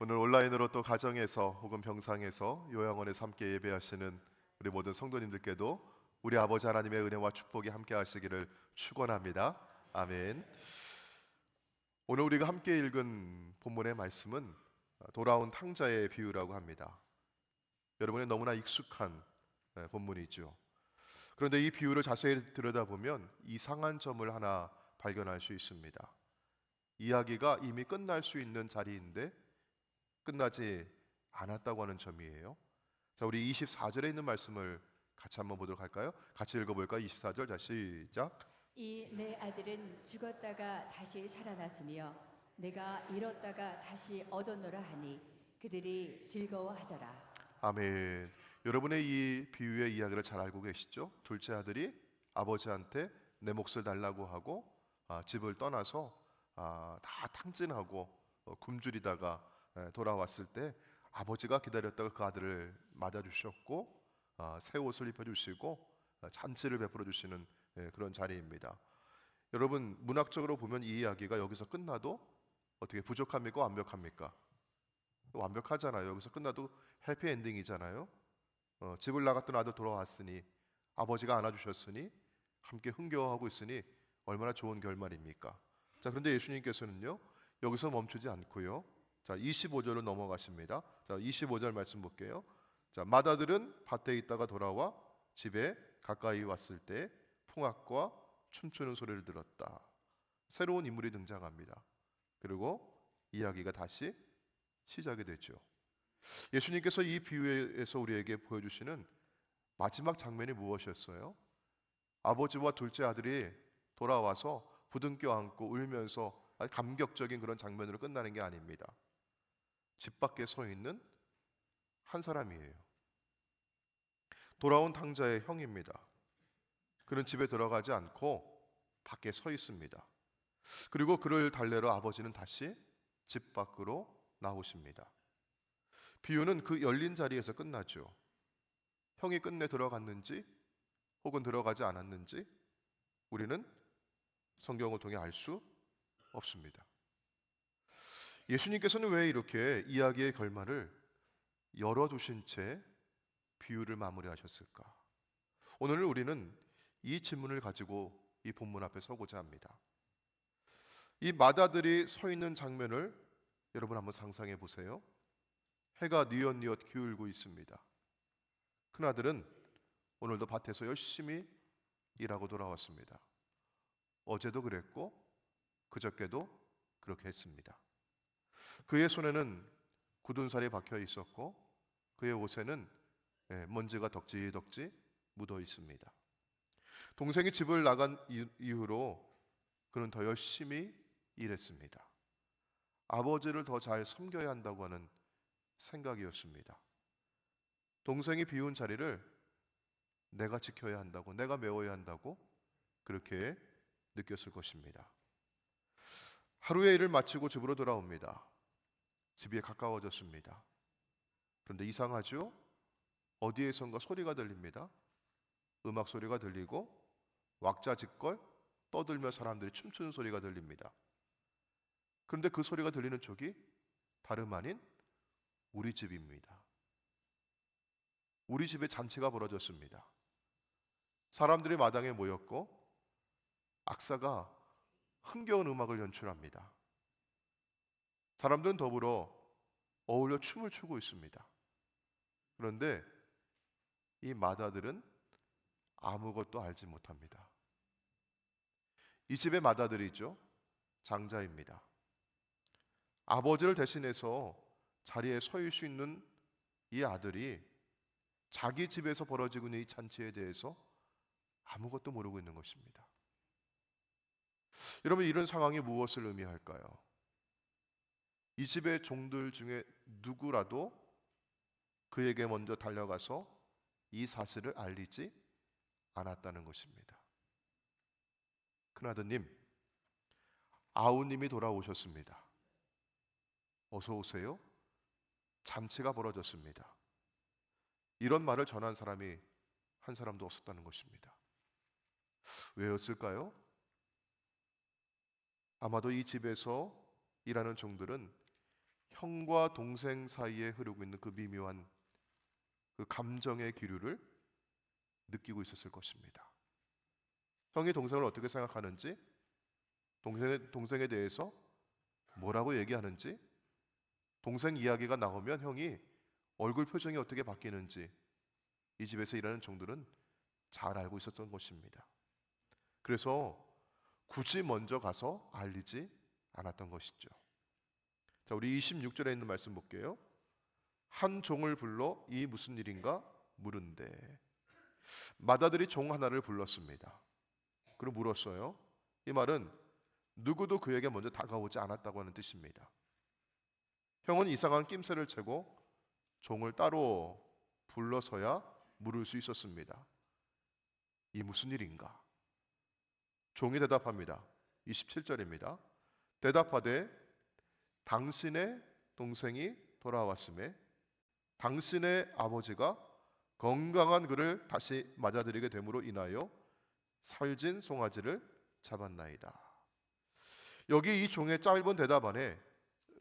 오늘 온라인으로 또 가정에서 혹은 병상에서 요양원에서 함께 예배하시는 우리 모든 성도님들께도 우리 아버지 하나님의 은혜와 축복이 함께 하시기를 축원합니다. 아멘. 오늘 우리가 함께 읽은 본문의 말씀은 돌아온 탕자의 비유라고 합니다. 여러분이 너무나 익숙한 본문이죠. 그런데 이 비유를 자세히 들여다보면 이상한 점을 하나 발견할 수 있습니다. 이야기가 이미 끝날 수 있는 자리인데 끝나지 않았다고 하는 점이에요. 자, 우리 24절에 있는 말씀을 같이 한번 보도록 할까요? 같이 읽어볼까요? 24절, 자, 시작. 이 내 아들은 죽었다가 다시 살아났으며 내가 잃었다가 다시 얻었노라 하니 그들이 즐거워하더라. 아멘. 여러분의 이 비유의 이야기를 잘 알고 계시죠? 둘째 아들이 아버지한테 내 몫을 달라고 하고 집을 떠나서 다 탕진하고 굶주리다가 돌아왔을 때 아버지가 기다렸다가 그 아들을 맞아주셨고 새 옷을 입혀주시고 잔치를 베풀어 주시는 그런 자리입니다. 여러분, 문학적으로 보면 이 이야기가 여기서 끝나도 어떻게 부족합니까? 완벽합니까? 완벽하잖아요. 여기서 끝나도 해피엔딩이잖아요. 집을 나갔던 아들 돌아왔으니 아버지가 안아주셨으니 함께 흥겨워하고 있으니 얼마나 좋은 결말입니까? 자, 그런데 예수님께서는요 여기서 멈추지 않고요, 자, 25절로 넘어가십니다. 자, 25절 말씀 볼게요. 자, 맏아들은 밭에 있다가 돌아와 집에 가까이 왔을 때 풍악과 춤추는 소리를 들었다. 새로운 인물이 등장합니다. 그리고 이야기가 다시 시작이 되죠. 예수님께서 이 비유에서 우리에게 보여주시는 마지막 장면이 무엇이었어요? 아버지와 둘째 아들이 돌아와서 부둥켜 안고 울면서 감격적인 그런 장면으로 끝나는 게 아닙니다. 집 밖에 서 있는 한 사람이에요. 돌아온 탕자의 형입니다. 그는 집에 들어가지 않고 밖에 서 있습니다. 그리고 그를 달래러 아버지는 다시 집 밖으로 나오십니다. 비유는 그 열린 자리에서 끝나죠. 형이 끝내 들어갔는지 혹은 들어가지 않았는지 우리는 성경을 통해 알 수 없습니다. 예수님께서는 왜 이렇게 이야기의 결말을 열어두신 채 비유를 마무리하셨을까? 오늘 우리는 이 질문을 가지고 이 본문 앞에 서고자 합니다. 이 맏아들이 서 있는 장면을 여러분 한번 상상해 보세요. 해가 뉘엿뉘엿 기울고 있습니다. 큰아들은 오늘도 밭에서 열심히 일하고 돌아왔습니다. 어제도 그랬고 그저께도 그렇게 했습니다. 그의 손에는 굳은 살이 박혀 있었고 그의 옷에는 먼지가 덕지덕지 묻어 있습니다. 동생이 집을 나간 이후로 그는 더 열심히 일했습니다. 아버지를 더 잘 섬겨야 한다고 하는 생각이었습니다. 동생이 비운 자리를 내가 지켜야 한다고, 내가 메워야 한다고 그렇게 느꼈을 것입니다. 하루의 일을 마치고 집으로 돌아옵니다. 집이 가까워졌습니다. 그런데 이상하죠? 어디에선가 소리가 들립니다. 음악 소리가 들리고 왁자지껄 떠들며 사람들이 춤추는 소리가 들립니다. 그런데 그 소리가 들리는 쪽이 다름 아닌 우리 집입니다. 우리 집에 잔치가 벌어졌습니다. 사람들이 마당에 모였고 악사가 흥겨운 음악을 연출합니다. 사람들은 더불어 어울려 춤을 추고 있습니다. 그런데 이 맏아들은 아무것도 알지 못합니다. 이 집의 맏아들이죠. 장자입니다. 아버지를 대신해서 자리에 서 있을 수 있는 이 아들이 자기 집에서 벌어지고 있는 이 잔치에 대해서 아무것도 모르고 있는 것입니다. 여러분, 이런 상황이 무엇을 의미할까요? 이 집의 종들 중에 누구라도 그에게 먼저 달려가서 이 사실을 알리지 않았다는 것입니다. 큰아드님, 아우님이 돌아오셨습니다. 어서 오세요. 잔치가 벌어졌습니다. 이런 말을 전한 사람이 한 사람도 없었다는 것입니다. 왜였을까요? 아마도 이 집에서 일하는 종들은 형과 동생 사이에 흐르고 있는 그 미묘한 그 감정의 기류를 느끼고 있었을 것입니다. 형이 동생을 어떻게 생각하는지, 동생에 대해서 뭐라고 얘기하는지, 동생 이야기가 나오면 형이 얼굴 표정이 어떻게 바뀌는지 이 집에서 일하는 종들은 잘 알고 있었던 것입니다. 그래서 굳이 먼저 가서 알리지 않았던 것이죠. 자, 우리 26절에 있는 말씀 볼게요. 한 종을 불러 이 무슨 일인가 물은데, 맏아들이 종 하나를 불렀습니다. 그리고 물었어요. 이 말은 누구도 그에게 먼저 다가오지 않았다고 하는 뜻입니다. 형은 이상한 낌새를 채고 종을 따로 불러서야 물을 수 있었습니다. 이 무슨 일인가? 종이 대답합니다. 27절입니다. 대답하되 당신의 동생이 돌아왔음에 당신의 아버지가 건강한 그를 다시 맞아들이게 됨으로 인하여 살진 송아지를 잡았나이다. 여기 이 종의 짧은 대답 안에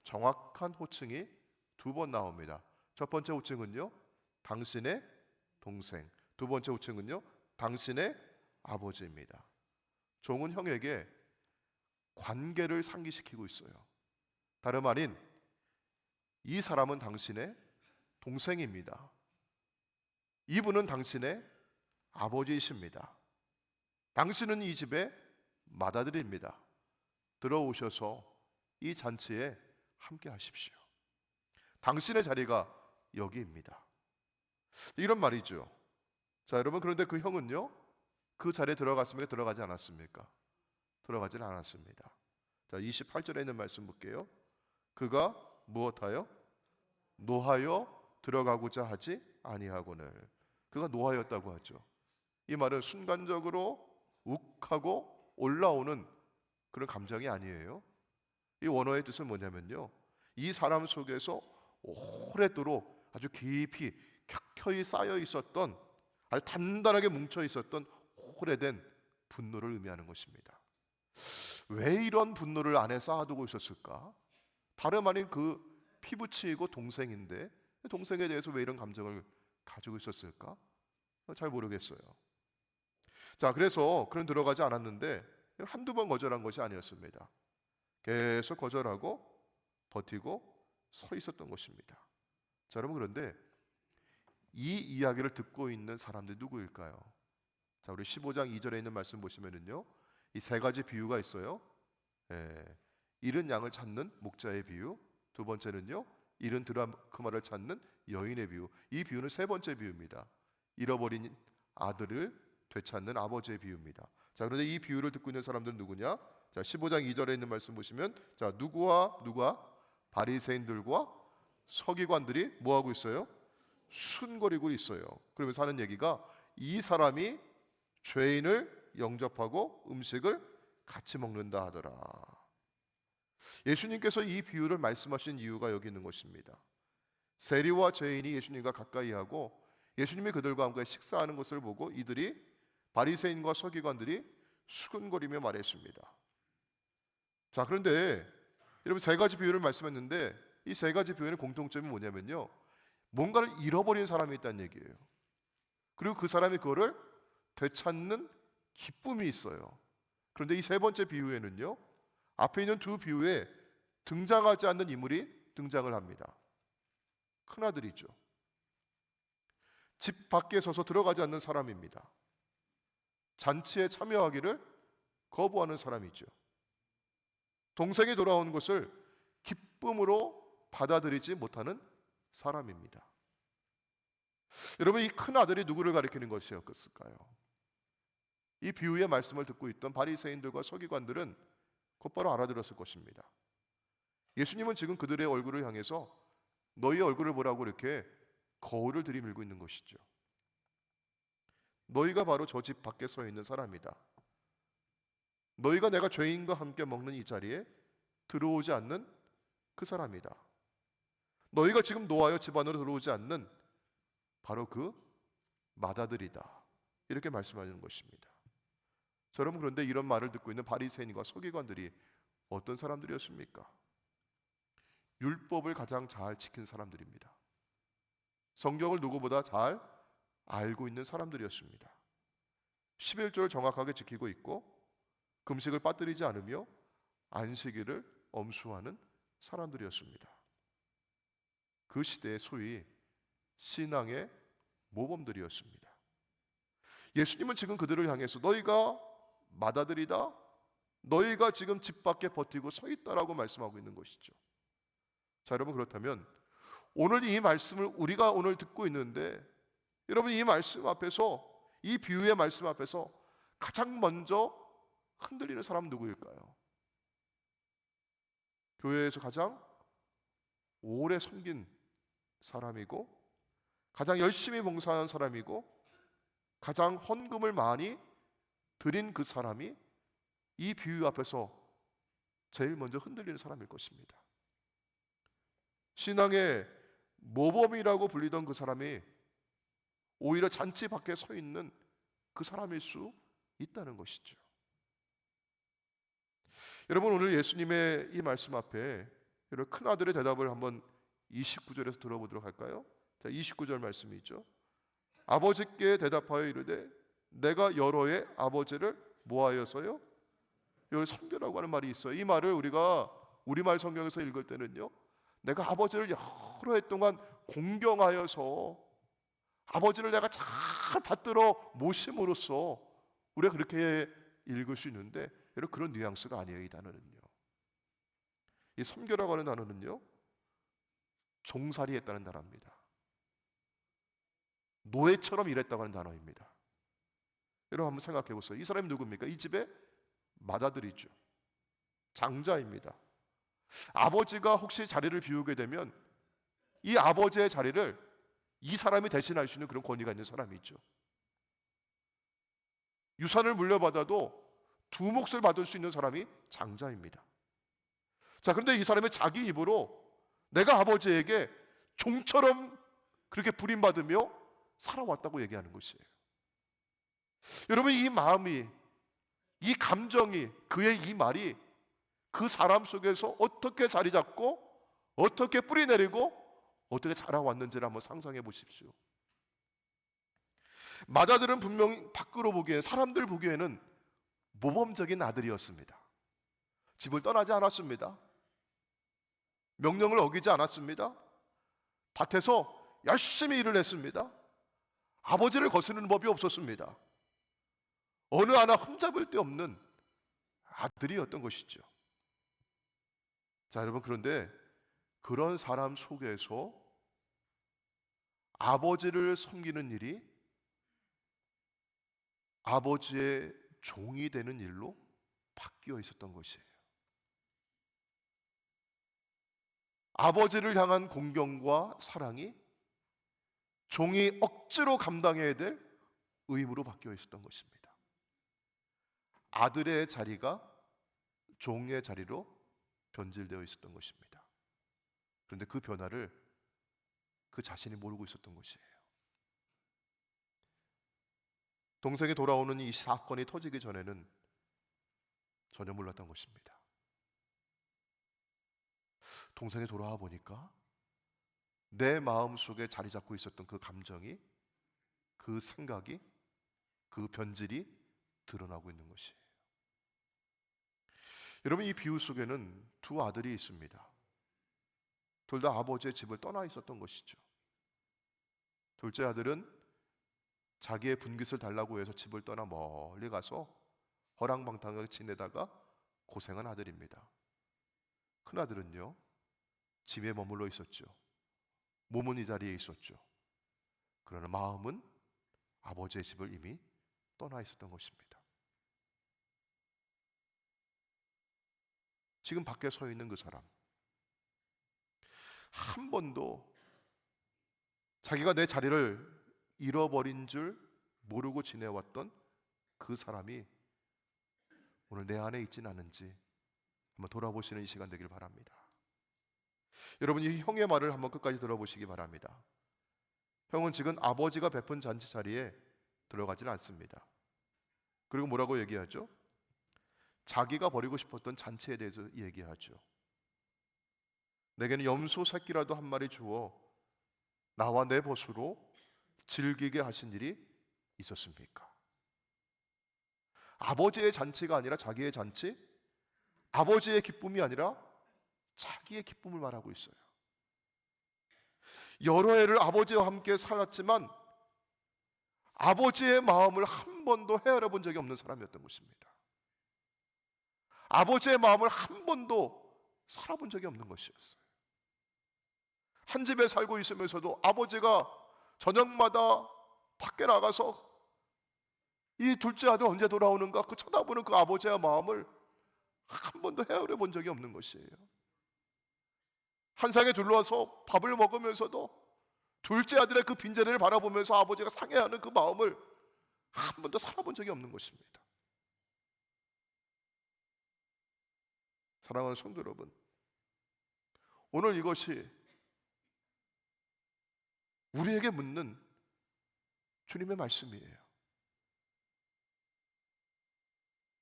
정확한 호칭이 두 번 나옵니다. 첫 번째 호칭은요, 당신의 동생. 두 번째 호칭은요, 당신의 아버지입니다. 종은 형에게 관계를 상기시키고 있어요. 다름 아닌 이 사람은 당신의 동생입니다. 이분은 당신의 아버지이십니다. 당신은 이 집의 맏아들입니다. 들어오셔서 이 잔치에 함께 하십시오. 당신의 자리가 여기입니다. 이런 말이죠. 자, 여러분, 그런데 그 형은요, 그 자리에 들어갔습니까? 들어가지 않았습니까? 들어가지는 않았습니다. 자, 28절에 있는 말씀 볼게요. 그가 무엇하여? 노하여 들어가고자 하지 아니하거늘. 그가 노하였다고 하죠. 이 말은 순간적으로 욱하고 올라오는 그런 감정이 아니에요. 이 원어의 뜻은 뭐냐면요, 이 사람 속에서 오래도록 아주 깊이 켜켜이 쌓여 있었던, 아주 단단하게 뭉쳐 있었던 오래된 분노를 의미하는 것입니다. 왜 이런 분노를 안에 쌓아두고 있었을까? 다름 아닌 그 피부치이고 동생인데 동생에 대해서 왜 이런 감정을 가지고 있었을까? 잘 모르겠어요. 자, 그래서 그는 들어가지 않았는데 한두 번 거절한 것이 아니었습니다. 계속 거절하고 버티고 서 있었던 것입니다. 자, 여러분, 그런데 이 이야기를 듣고 있는 사람들이 누구일까요? 자, 우리 15장 2절에 있는 말씀 보시면은요, 이 세 가지 비유가 있어요. 잃은 양을 찾는 목자의 비유, 두 번째는요, 잃은 드라크마를 찾는 여인의 비유. 이 비유는 세 번째 비유입니다. 잃어버린 아들을 되찾는 아버지의 비유입니다. 자, 그런데 이 비유를 듣고 있는 사람들은 누구냐? 자, 15장 2절에 있는 말씀 보시면, 자, 누가 바리새인들과 서기관들이 뭐 하고 있어요? 순거리고 있어요. 그러면서 하는 얘기가, 이 사람이 죄인을 영접하고 음식을 같이 먹는다 하더라. 예수님께서 이 비유를 말씀하신 이유가 여기 있는 것입니다. 세리와 죄인이 예수님과 가까이 하고 예수님이 그들과 함께 식사하는 것을 보고 이들이, 바리새인과 서기관들이 수근거리며 말했습니다. 자, 그런데 여러분, 세 가지 비유를 말씀했는데 이 세 가지 비유의 공통점이 뭐냐면요, 뭔가를 잃어버린 사람이 있다는 얘기예요. 그리고 그 사람이 그거를 되찾는 기쁨이 있어요. 그런데 이 세 번째 비유에는요, 앞에 있는 두 비유에 등장하지 않는 인물이 등장을 합니다. 큰아들이죠. 집 밖에 서서 들어가지 않는 사람입니다. 잔치에 참여하기를 거부하는 사람이죠. 동생이 돌아온 것을 기쁨으로 받아들이지 못하는 사람입니다. 여러분, 이 큰아들이 누구를 가리키는 것이었을까요? 이 비유의 말씀을 듣고 있던 바리새인들과 서기관들은 곧바로 알아들었을 것입니다. 예수님은 지금 그들의 얼굴을 향해서 너희 얼굴을 보라고 이렇게 거울을 들이밀고 있는 것이죠. 너희가 바로 저 집 밖에 서 있는 사람이다. 너희가 내가 죄인과 함께 먹는 이 자리에 들어오지 않는 그 사람이다. 너희가 지금 노하여 집 안으로 들어오지 않는 바로 그 맏아들이다. 이렇게 말씀하는 것입니다. 자, 여러분, 그런데 이런 말을 듣고 있는 바리새인과 서기관들이 어떤 사람들이었습니까? 율법을 가장 잘 지킨 사람들입니다. 성경을 누구보다 잘 알고 있는 사람들이었습니다. 11조를 정확하게 지키고 있고 금식을 빠뜨리지 않으며 안식일을 엄수하는 사람들이었습니다. 그 시대의 소위 신앙의 모범들이었습니다. 예수님은 지금 그들을 향해서 너희가 맏아들이다, 너희가 지금 집 밖에 버티고 서 있다라고 말씀하고 있는 것이죠. 자, 여러분, 그렇다면 오늘 이 말씀을 우리가 오늘 듣고 있는데, 여러분, 이 말씀 앞에서, 이 비유의 말씀 앞에서 가장 먼저 흔들리는 사람은 누구일까요? 교회에서 가장 오래 섬긴 사람이고, 가장 열심히 봉사한 사람이고, 가장 헌금을 많이 드린 그 사람이 이 비유 앞에서 제일 먼저 흔들리는 사람일 것입니다. 신앙의 모범이라고 불리던 그 사람이 오히려 잔치 밖에 서 있는 그 사람일 수 있다는 것이죠. 여러분, 오늘 예수님의 이 말씀 앞에 여러분 큰아들의 대답을 한번 29절에서 들어보도록 할까요? 자, 29절 말씀이 있죠. 아버지께 대답하여 이르되 내가 여러 해 아버지를 뭐하여서요? 여기 섬겨라고 하는 말이 있어요. 이 말을 우리가 우리말 성경에서 읽을 때는요, 내가 아버지를 여러 해 동안 공경하여서 아버지를 내가 잘 받들어 모심으로써 우리가 그렇게 읽을 수 있는데, 여러분, 그런 뉘앙스가 아니에요. 이 단어는요, 이 섬겨라고 하는 단어는요, 종살이 했다는 단어입니다. 노예처럼 일했다고 하는 단어입니다. 여러분, 한번 생각해 보세요. 이 사람이 누굽니까? 이 집의 맏아들이죠. 장자입니다. 아버지가 혹시 자리를 비우게 되면 이 아버지의 자리를 이 사람이 대신할 수 있는 그런 권위가 있는 사람이 있죠. 유산을 물려받아도 두 몫을 받을 수 있는 사람이 장자입니다. 자, 그런데 이 사람이 자기 입으로 내가 아버지에게 종처럼 그렇게 부림받으며 살아왔다고 얘기하는 것이에요. 여러분, 이 마음이, 이 감정이, 그의 이 말이 그 사람 속에서 어떻게 자리 잡고 어떻게 뿌리 내리고 어떻게 자라왔는지를 한번 상상해 보십시오. 맏아들은 분명 밖으로 보기에, 사람들 보기에는 모범적인 아들이었습니다. 집을 떠나지 않았습니다. 명령을 어기지 않았습니다. 밭에서 열심히 일을 했습니다. 아버지를 거스르는 법이 없었습니다. 어느 하나 흠잡을 데 없는 아들이었던 것이죠. 자, 여러분, 그런데 그런 사람 속에서 아버지를 섬기는 일이 아버지의 종이 되는 일로 바뀌어 있었던 것이에요. 아버지를 향한 공경과 사랑이 종이 억지로 감당해야 될 의무로 바뀌어 있었던 것입니다. 아들의 자리가 종의 자리로 변질되어 있었던 것입니다. 그런데 그 변화를 그 자신이 모르고 있었던 것이에요. 동생이 돌아오는 이 사건이 터지기 전에는 전혀 몰랐던 것입니다. 동생이 돌아와 보니까 내 마음속에 자리 잡고 있었던 그 감정이, 그 생각이, 그 변질이 드러나고 있는 것이에요. 여러분, 이 비유 속에는 두 아들이 있습니다. 둘 다 아버지의 집을 떠나 있었던 것이죠. 둘째 아들은 자기의 분깃을 달라고 해서 집을 떠나 멀리 가서 허랑방탕하게 지내다가 고생한 아들입니다. 큰 아들은요, 집에 머물러 있었죠. 몸은 이 자리에 있었죠. 그러나 마음은 아버지의 집을 이미 떠나 있었던 것입니다. 지금 밖에 서 있는 그 사람, 한 번도 자기가 내 자리를 잃어버린 줄 모르고 지내왔던 그 사람이 오늘 내 안에 있지는 않은지 한번 돌아보시는 이 시간 되길 바랍니다. 여러분, 이 형의 말을 한번 끝까지 들어보시기 바랍니다. 형은 지금 아버지가 베푼 잔치 자리에 들어가지는 않습니다. 그리고 뭐라고 얘기하죠? 자기가 버리고 싶었던 잔치에 대해서 얘기하죠. 내게는 염소 새끼라도 한 마리 주어 나와 내 벗으로 즐기게 하신 일이 있었습니까? 아버지의 잔치가 아니라 자기의 잔치, 아버지의 기쁨이 아니라 자기의 기쁨을 말하고 있어요. 여러 해를 아버지와 함께 살았지만 아버지의 마음을 한 번도 헤아려 본 적이 없는 사람이었던 것입니다. 아버지의 마음을 한 번도 살아본 적이 없는 것이었어요. 한 집에 살고 있으면서도 아버지가 저녁마다 밖에 나가서 이 둘째 아들 언제 돌아오는가 그 쳐다보는 그 아버지의 마음을 한 번도 헤아려 본 적이 없는 것이에요. 한상에 둘러와서 밥을 먹으면서도 둘째 아들의 그 빈자리를 바라보면서 아버지가 상해하는 그 마음을 한 번도 살아본 적이 없는 것입니다. 사랑하는 성도 여러분, 오늘 이것이 우리에게 묻는 주님의 말씀이에요.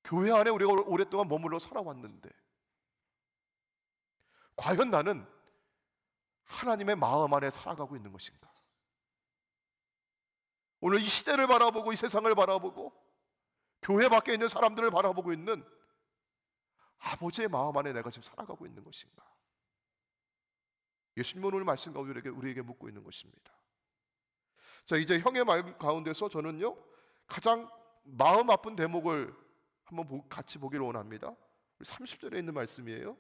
교회 안에 우리가 오랫동안 머물러 살아왔는데 과연 나는 하나님의 마음 안에 살아가고 있는 것인가? 오늘 이 시대를 바라보고 이 세상을 바라보고 교회 밖에 있는 사람들을 바라보고 있는 아버지의 마음 안에 내가 지금 살아가고 있는 것인가? 예수님은 오늘 말씀 가운데 우리에게 묻고 있는 것입니다. 자, 이제 형의 말 가운데서 저는요 가장 마음 아픈 대목을 한번 같이 보기를 원합니다. 30절에 있는 말씀이에요.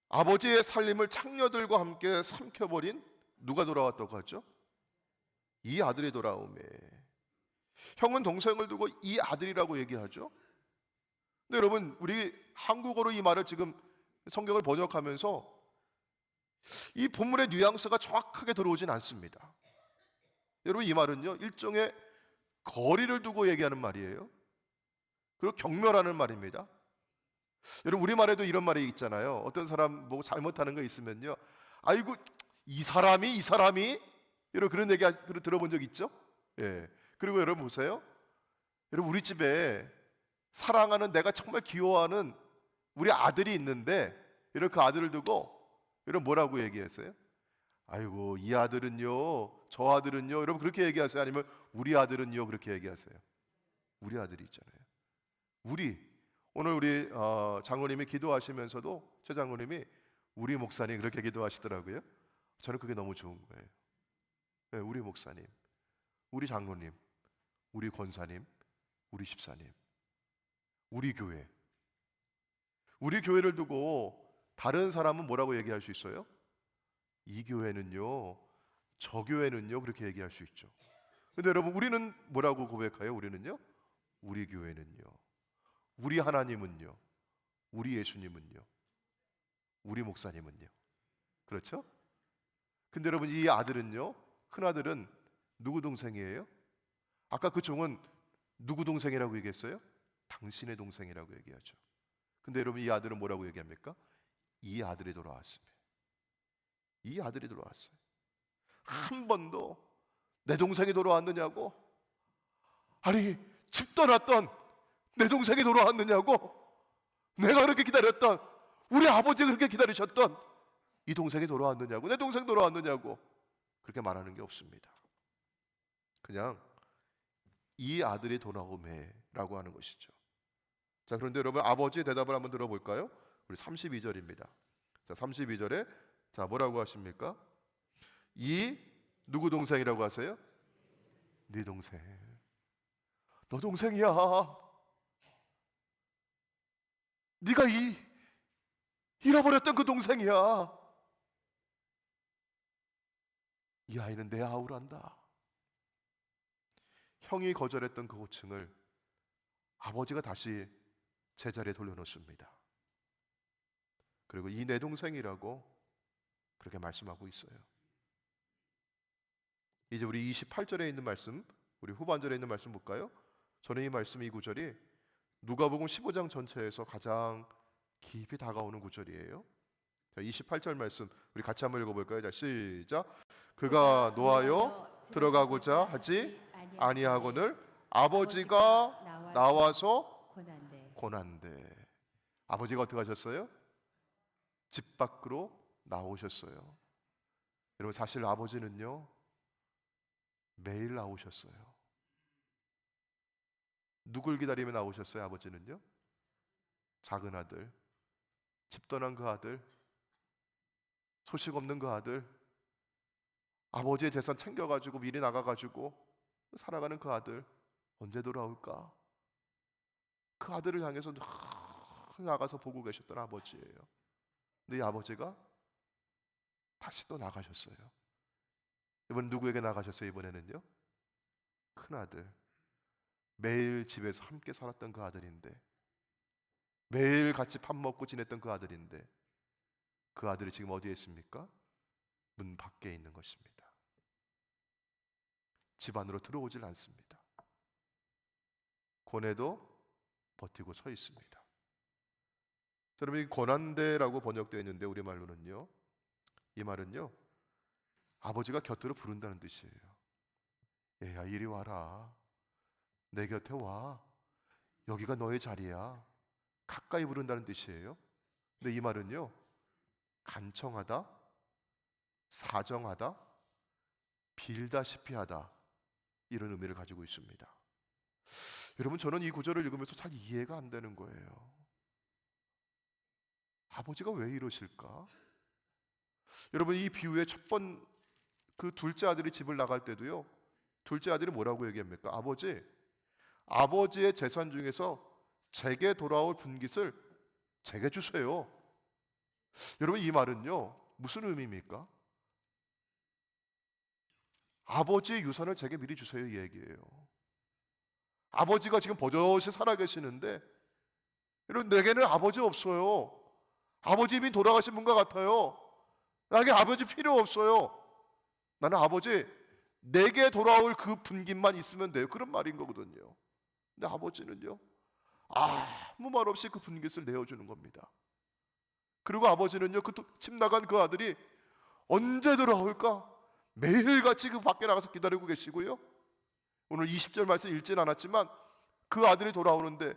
아버지의 살림을 창녀들과 함께 삼켜버린 누가 돌아왔다고 하죠? 이 아들이 돌아오매. 형은 동생을 두고 이 아들이라고 얘기하죠. 근데 여러분, 우리 한국어로 이 말을 지금 성경을 번역하면서 이 본문의 뉘앙스가 정확하게 들어오진 않습니다. 여러분, 이 말은요 일종의 거리를 두고 얘기하는 말이에요. 그리고 경멸하는 말입니다. 여러분, 우리말에도 이런 말이 있잖아요. 어떤 사람 뭐 잘못하는 거 있으면요, 아이고 이 사람이 여러분 그런 얘기 들어본 적 있죠? 예. 그리고 여러분 보세요. 여러분, 우리 집에 사랑하는 내가 정말 귀여워하는 우리 아들이 있는데 여러분 그 아들을 두고 여러분 뭐라고 얘기했어요? 아이고 이 아들은요, 저 아들은요, 여러분 그렇게 얘기하세요? 아니면 우리 아들은요 그렇게 얘기하세요? 우리 아들이 있잖아요. 오늘 우리 장로님이 기도하시면서도 최 장로님이 우리 목사님 그렇게 기도하시더라고요. 저는 그게 너무 좋은 거예요. 네, 우리 목사님, 우리 장로님, 우리 권사님, 우리 집사님, 우리 교회. 우리 교회를 두고 다른 사람은 뭐라고 얘기할 수 있어요? 이 교회는요, 저 교회는요 그렇게 얘기할 수 있죠. 근데 여러분, 우리는 뭐라고 고백해요? 우리는요, 우리 교회는요, 우리 하나님은요, 우리 예수님은요, 우리 목사님은요. 그렇죠? 근데 여러분, 이 아들은요, 큰 아들은 누구 동생이에요? 아까 그 종은 누구 동생이라고 얘기했어요? 당신의 동생이라고 얘기하죠. 근데 여러분, 이 아들은 뭐라고 얘기합니까? 이 아들이 돌아왔습니다. 이 아들이 돌아왔어요. 한 번도 내 동생이 돌아왔느냐고, 아니 집 떠났던 내 동생이 돌아왔느냐고, 내가 그렇게 기다렸던, 우리 아버지가 그렇게 기다리셨던 이 동생이 돌아왔느냐고, 내 동생 돌아왔느냐고 그렇게 말하는 게 없습니다. 그냥 이 아들이 돌아오매라고 하는 것이죠. 자, 그런데 여러분, 아버지의 대답을 한번 들어볼까요? 우리 32절입니다. 자, 32절에 자 뭐라고 하십니까? 이 누구 동생이라고 하세요? 네 동생. 너 동생이야. 네가 잃어버렸던 그 동생이야. 이 아이는 내 아우란다. 형이 거절했던 그 호칭을 아버지가 다시 제자리에 돌려놓습니다. 그리고 이 내 동생이라고 그렇게 말씀하고 있어요. 이제 우리 28절에 있는 말씀, 우리 후반절에 있는 말씀 볼까요? 저는 이 말씀, 이 구절이 누가복음 15장 전체에서 가장 깊이 다가오는 구절이에요. 자, 28절 말씀 우리 같이 한번 읽어볼까요? 자, 시작. 그가 노하여 들어가고자 하지 아니하거늘 아버지가 나와서 권한대. 아버지가 어떻게 하셨어요? 집 밖으로 나오셨어요. 여러분, 사실 아버지는요 매일 나오셨어요. 누굴 기다리며 나오셨어요? 아버지는요 작은 아들, 집 떠난 그 아들, 소식 없는 그 아들, 아버지의 재산 챙겨가지고 미리 나가가지고 살아가는 그 아들 언제 돌아올까? 그 아들을 향해서 늘 나가서 보고 계셨던 아버지예요. 근데 이 아버지가 다시 또 나가셨어요. 이번 누구에게 나가셨어요? 이번에는요 큰 아들, 매일 집에서 함께 살았던 그 아들인데, 매일 같이 밥 먹고 지냈던 그 아들인데, 그 아들이 지금 어디에 있습니까? 문 밖에 있는 것입니다. 집 안으로 들어오질 않습니다. 고뇌도 버티고 서 있습니다. 여러분, 이 고난대라고 번역되어 있는데 우리말로는요 이 말은요 아버지가 곁으로 부른다는 뜻이에요. 얘야 이리 와라, 내 곁에 와, 여기가 너의 자리야, 가까이 부른다는 뜻이에요. 근데 이 말은요 간청하다, 사정하다, 빌다시피 하다, 이런 의미를 가지고 있습니다. 여러분, 저는 이 구절을 읽으면서 잘 이해가 안 되는 거예요. 아버지가 왜 이러실까? 여러분, 이 비유의 그 둘째 아들이 집을 나갈 때도요 둘째 아들이 뭐라고 얘기합니까? 아버지의 재산 중에서 제게 돌아올 분깃을 제게 주세요. 여러분, 이 말은요 무슨 의미입니까? 아버지의 유산을 제게 미리 주세요, 이 얘기예요. 아버지가 지금 버젓이 살아계시는데, 여러분, 내게는 아버지 없어요. 아버지 이미 돌아가신 분과 같아요. 나에게 아버지 필요 없어요. 나는 아버지, 내게 돌아올 그 분깃만 있으면 돼요. 그런 말인 거거든요. 근데 아버지는요 아무 말 없이 그 분깃을 내어주는 겁니다. 그리고 아버지는요 집 나간 그 아들이 언제 돌아올까 매일같이 그 밖에 나가서 기다리고 계시고요, 오늘 20절 말씀 읽진 않았지만 그 아들이 돌아오는데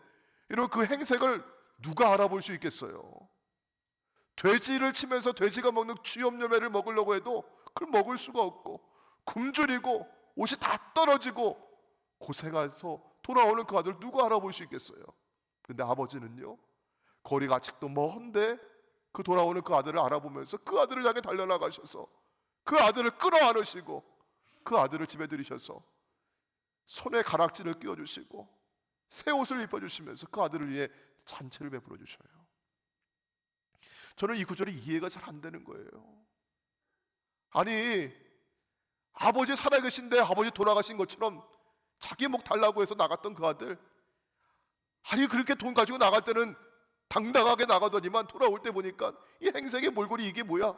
이런 그 행색을 누가 알아볼 수 있겠어요? 돼지를 치면서 돼지가 먹는 쥐염염애를 먹으려고 해도 그걸 먹을 수가 없고, 굶주리고 옷이 다 떨어지고 고생해서 돌아오는 그 아들 누가 알아볼 수 있겠어요? 근데 아버지는요 거리가 아직도 먼데 그 돌아오는 그 아들을 알아보면서 그 아들을 향해 달려나가셔서 그 아들을 끌어안으시고 그 아들을 집에 들이셔서 손에 가락지를 끼워주시고 새 옷을 입혀주시면서 그 아들을 위해 잔치를 베풀어 주셔요. 저는 이 구절이 이해가 잘 안 되는 거예요. 아니, 아버지 살아계신데 아버지 돌아가신 것처럼 자기 목 달라고 해서 나갔던 그 아들, 아니 그렇게 돈 가지고 나갈 때는 당당하게 나가더니만 돌아올 때 보니까 이 행색의 몰골이 이게 뭐야?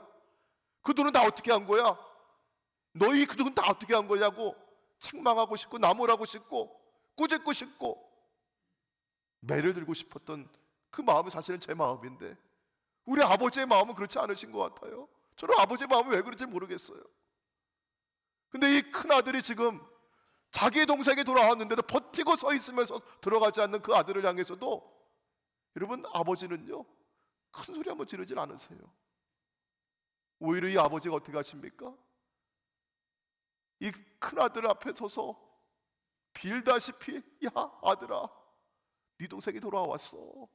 그 돈은 다 어떻게 한 거야? 너희 그 돈 다 어떻게 한 거냐고 책망하고 싶고 나무라고 싶고 꾸짖고 싶고 매를 들고 싶었던 그 마음이 사실은 제 마음인데, 우리 아버지의 마음은 그렇지 않으신 것 같아요. 저는 아버지의 마음이 왜 그런지 모르겠어요. 근데 이 큰아들이 지금 자기 동생이 돌아왔는데도 버티고 서 있으면서 들어가지 않는 그 아들을 향해서도, 여러분, 아버지는요 큰 소리 한번 지르질 않으세요. 오히려 이 아버지가 어떻게 하십니까? 이 큰아들 앞에 서서 빌다시피, 야 아들아, 네 동생이 돌아왔어,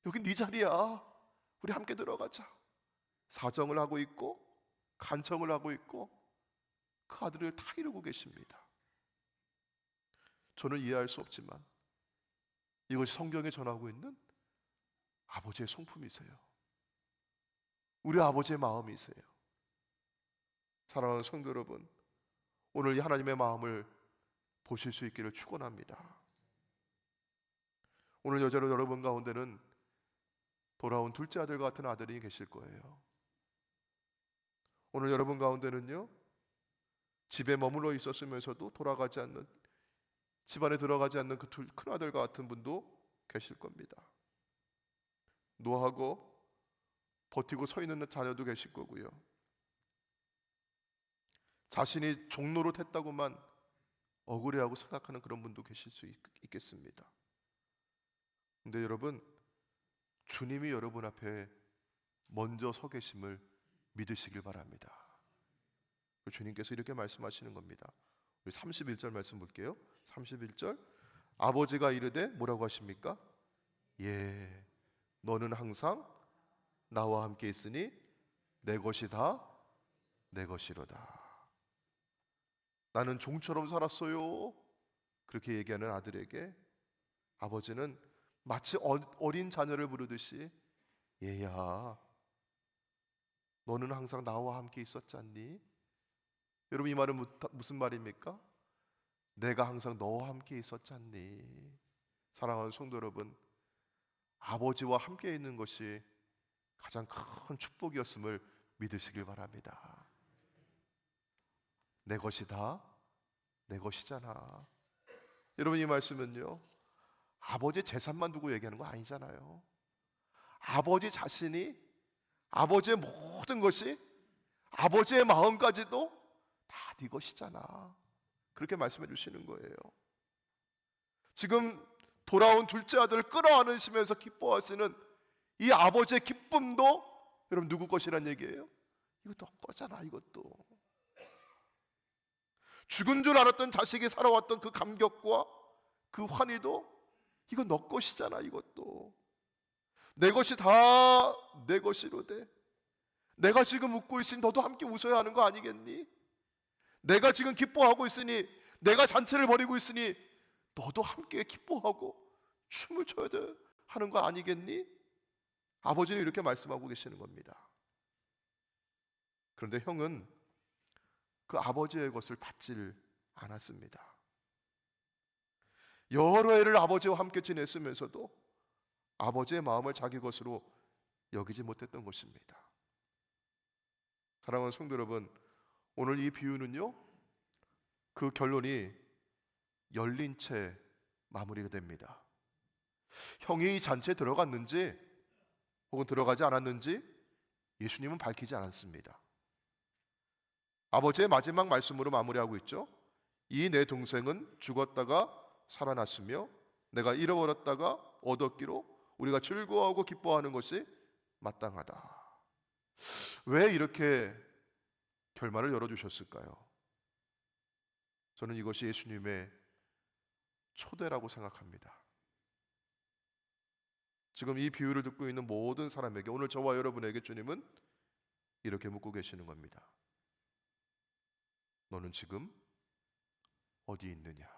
여기 네 자리야, 우리 함께 들어가자. 사정을 하고 있고 간청을 하고 있고 그 아들을 다 이루고 계십니다. 저는 이해할 수 없지만 이것이 성경에 전하고 있는 아버지의 성품이세요. 우리 아버지의 마음이세요. 사랑하는 성도 여러분, 오늘 이 하나님의 마음을 보실 수 있기를 축원합니다. 오늘 여자로 여러분 가운데는 돌아온 둘째 아들 같은 아들이 계실 거예요. 오늘 여러분 가운데는요 집에 머물러 있었으면서도 돌아가지 않는, 집안에 들어가지 않는 그 큰 아들 같은 분도 계실 겁니다. 노하고 버티고 서 있는 자녀도 계실 거고요, 자신이 종노릇 했다고만 억울해하고 생각하는 그런 분도 계실 수 있겠습니다. 근데 여러분, 주님이 여러분 앞에 먼저 서 계심을 믿으시길 바랍니다. 주님께서 이렇게 말씀하시는 겁니다. 우리 31절 말씀 볼게요. 31절 아버지가 이르되 뭐라고 하십니까? 예, 너는 항상 나와 함께 있으니 내 것이 다 내 것이로다. 나는 종처럼 살았어요. 그렇게 얘기하는 아들에게 아버지는 마치 어린 자녀를 부르듯이 얘야, 너는 항상 나와 함께 있었잖니? 여러분, 이 말은 무슨 말입니까? 내가 항상 너와 함께 있었잖니? 사랑하는 성도 여러분, 아버지와 함께 있는 것이 가장 큰 축복이었음을 믿으시길 바랍니다. 내 것이 다 내 것이잖아. 여러분, 이 말씀은요, 아버지의 재산만 두고 얘기하는 거 아니잖아요. 아버지 자신이, 아버지의 모든 것이, 아버지의 마음까지도 다 네 것이잖아. 그렇게 말씀해 주시는 거예요. 지금 돌아온 둘째 아들을 끌어안으시면서 기뻐하시는 이 아버지의 기쁨도 여러분 누구 것이란 얘기예요? 이것도 거잖아. 이것도 죽은 줄 알았던 자식이 살아왔던 그 감격과 그 환희도 이거 너 것이잖아. 이것도 내 것이 다 내 것이로되, 내가 지금 웃고 있으니 너도 함께 웃어야 하는 거 아니겠니? 내가 지금 기뻐하고 있으니, 내가 잔치를 벌이고 있으니 너도 함께 기뻐하고 춤을 춰야 하는 거 아니겠니? 아버지는 이렇게 말씀하고 계시는 겁니다. 그런데 형은 그 아버지의 것을 받질 않았습니다. 여러 해를 아버지와 함께 지냈으면서도 아버지의 마음을 자기 것으로 여기지 못했던 것입니다. 사랑하는 성도 여러분, 오늘 이 비유는요, 그 결론이 열린 채 마무리가 됩니다. 형이 이 잔치에 들어갔는지 혹은 들어가지 않았는지 예수님은 밝히지 않았습니다. 아버지의 마지막 말씀으로 마무리하고 있죠. 이 내 동생은 죽었다가 살아났으며 내가 잃어버렸다가 얻었기로 우리가 즐거워하고 기뻐하는 것이 마땅하다. 왜 이렇게 결말을 열어주셨을까요? 저는 이것이 예수님의 초대라고 생각합니다. 지금 이 비유를 듣고 있는 모든 사람에게, 오늘 저와 여러분에게 주님은 이렇게 묻고 계시는 겁니다. 너는 지금 어디 있느냐?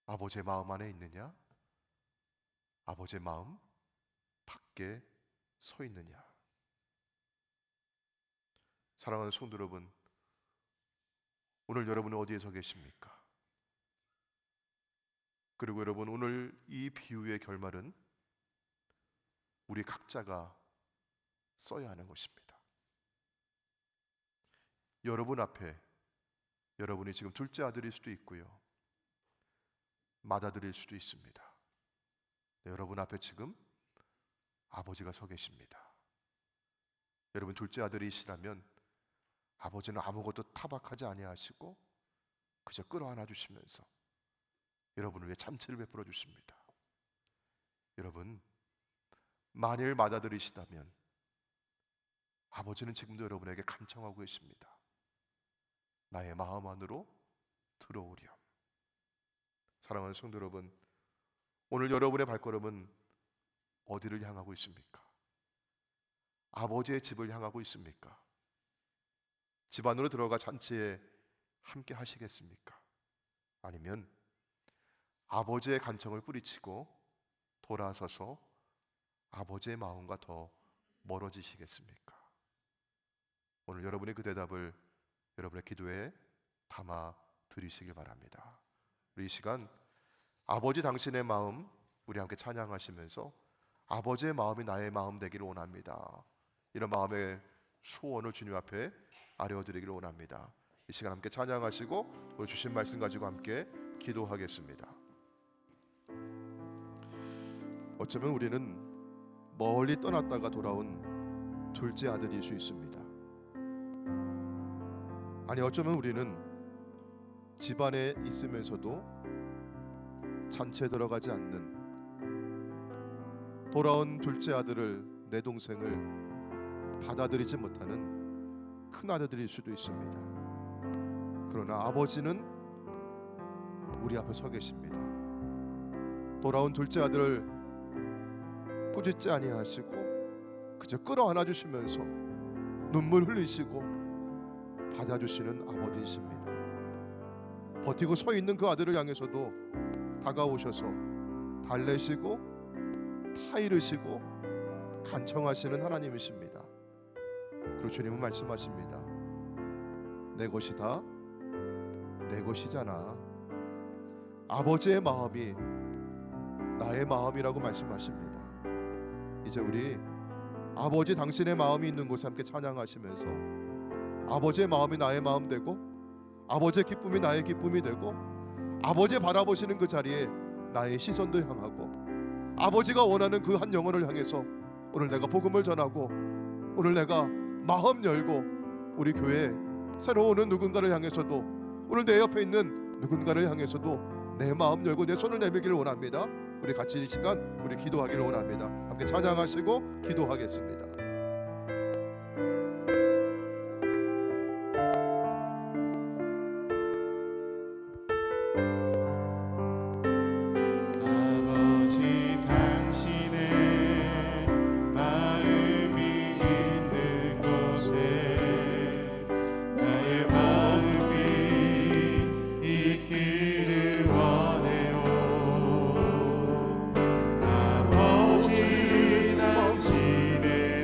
아버지의 마음 안에 있느냐? 아버지의 마음 밖에 서 있느냐? 사랑하는 성도 여러분, 오늘 여러분은 어디에 서 계십니까? 그리고 여러분, 오늘 이 비유의 결말은 우리 각자가 써야 하는 것입니다. 여러분 앞에, 여러분이 지금 둘째 아들일 수도 있고요, 맏아들일 수도 있습니다. 여러분 앞에 지금 아버지가 서 계십니다. 여러분 둘째 아들이시라면 아버지는 아무것도 타박하지 아니하시고 그저 끌어안아 주시면서 여러분을 위해 잔치를 베풀어 주십니다. 여러분, 만일 맏아들이시다면 아버지는 지금도 여러분에게 간청하고 계십니다. 나의 마음 안으로 들어오렴. 사랑하는 성도 여러분, 오늘 여러분의 발걸음은 어디를 향하고 있습니까? 아버지의 집을 향하고 있습니까? 집 안으로 들어가 잔치에 함께 하시겠습니까? 아니면 아버지의 간청을 뿌리치고 돌아서서 아버지의 마음과 더 멀어지시겠습니까? 오늘 여러분의 그 대답을 여러분의 기도에 담아 드리시길 바랍니다. 우리 이 시간 아버지 당신의 마음 우리 함께 찬양하시면서 아버지의 마음이 나의 마음 되기를 원합니다. 이런 마음의 소원을 주님 앞에 아뢰어드리기를 원합니다. 이 시간 함께 찬양하시고 오늘 주신 말씀 가지고 함께 기도하겠습니다. 어쩌면 우리는 멀리 떠났다가 돌아온 둘째 아들일 수 있습니다. 아니, 어쩌면 우리는 집안에 있으면서도 잔치에 들어가지 않는 돌아온 둘째 아들을, 내 동생을 받아들이지 못하는 큰 아들들일 수도 있습니다. 그러나 아버지는 우리 앞에 서 계십니다. 돌아온 둘째 아들을 꾸짖지 아니하시고 그저 끌어안아 주시면서 눈물 흘리시고 받아주시는 아버지이십니다. 버티고 서 있는 그 아들을 향해서도 다가오셔서 달래시고 타이르시고 간청하시는 하나님이십니다. 그리고 주님은 말씀하십니다. 내 것이다, 내 것이잖아. 아버지의 마음이 나의 마음이라고 말씀하십니다. 이제 우리 아버지 당신의 마음이 있는 곳에 함께 찬양하시면서 아버지의 마음이 나의 마음 되고 아버지의 기쁨이 나의 기쁨이 되고 아버지 바라보시는 그 자리에 나의 시선도 향하고 아버지가 원하는 그 한 영혼을 향해서 오늘 내가 복음을 전하고 오늘 내가 마음 열고 우리 교회 새로 오는 누군가를 향해서도 오늘 내 옆에 있는 누군가를 향해서도 내 마음 열고 내 손을 내밀기를 원합니다. 우리 같이 이 시간 우리 기도하기를 원합니다. 함께 찬양하시고 기도하겠습니다. 아버지 당신의 마음이 있는 곳에 나의 마음이 있기를 원해요. 아버지 당신의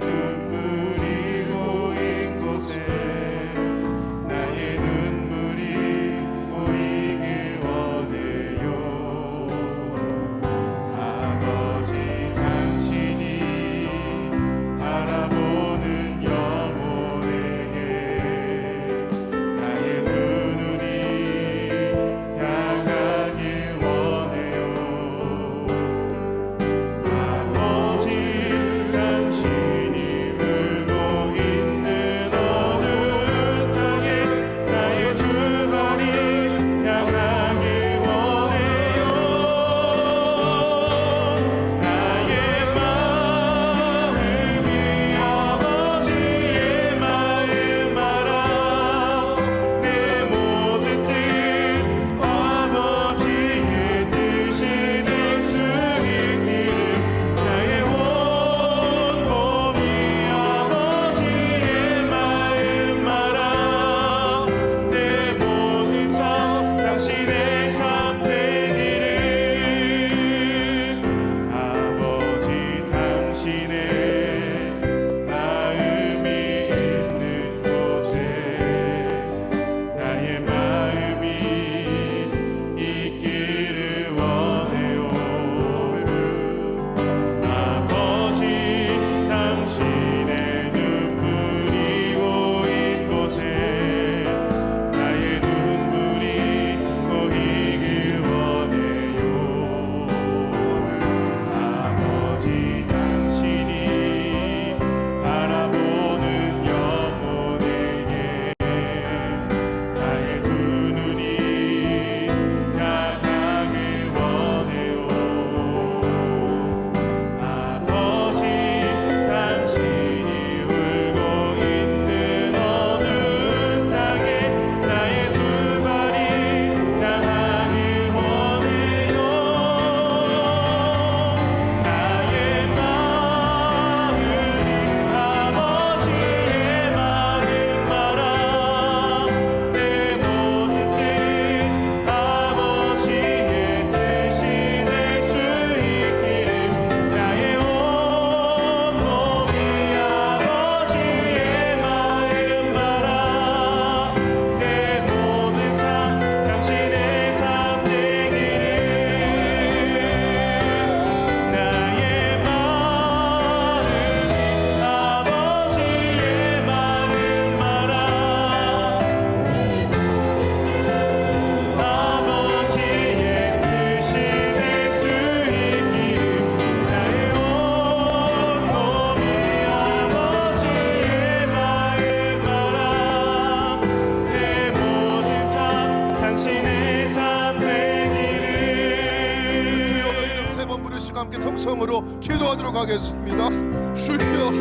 기도하도록 하겠습니다. 주여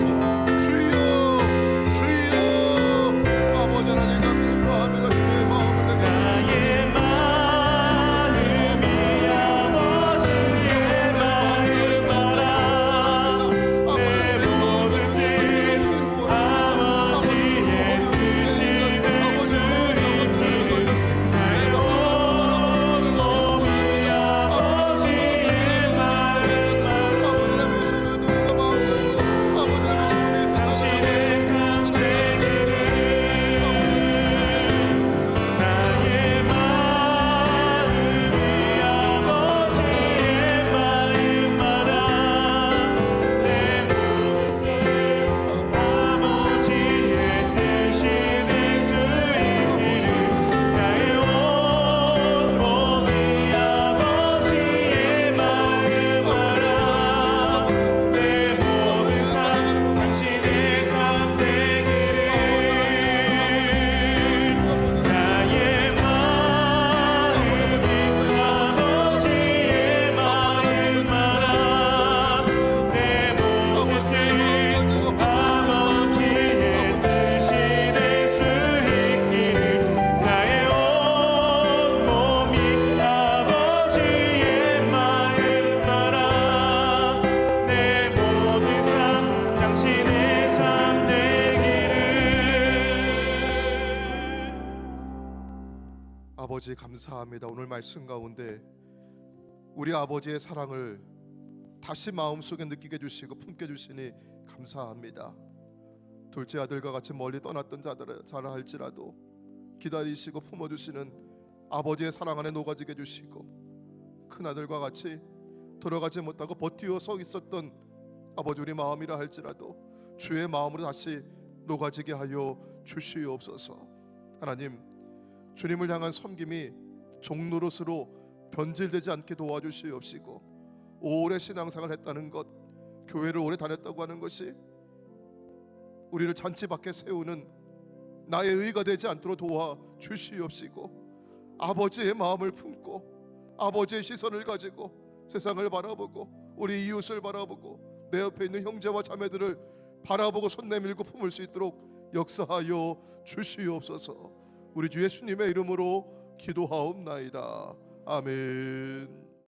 주여 주여 아버지 하나님 감사합니다. 주의 마음을 내게 나의 마음이 아버지의 마음마라 내 모든 일 아버지의 뜻이 될 수 있기를 나의 온 몸이 아버지의 마음마라 당신의 삶 되기를 나의 마음이 아버지의 마음마라 내 모든 일 아버지의 뜻이 될 수 있기를 나의 온 몸이 아버지의 마음마라 내 모든 삶 당신의 삶 되기를 나의 마음이 아버지의 마음마라 내 모든 일 아버지의 뜻이 될 수 있기를 나의 온 몸이 아버지의 마음마라 내 모든 삶 당신의 삶 되기를. 아버지 감사합니다. 오늘 말씀 가운데 우리 아버지의 사랑을 다시 마음속에 느끼게 해주시고 품게 해주시니 감사합니다. 둘째 아들과 같이 멀리 떠났던 자라 할지라도 기다리시고 품어주시는 아버지의 사랑 안에 녹아지게 해주시고 큰아들과 같이 돌아가지 못하고 버티어 서 있었던 아버지 우리 마음이라 할지라도 주의 마음으로 다시 녹아지게 하여 주시옵소서. 하나님, 주님을 향한 섬김이 종노릇으로 변질되지 않게 도와주시옵시고 오래 신앙생활을 했다는 것, 교회를 오래 다녔다고 하는 것이 우리를 잔치 밖에 세우는 나의 의가 되지 않도록 도와주시옵시고 아버지의 마음을 품고 아버지의 시선을 가지고 세상을 바라보고 우리 이웃을 바라보고 내 옆에 있는 형제와 자매들을 바라보고 손 내밀고 품을 수 있도록 역사하여 주시옵소서. 우리 주 예수님의 이름으로 기도하옵나이다. 아멘.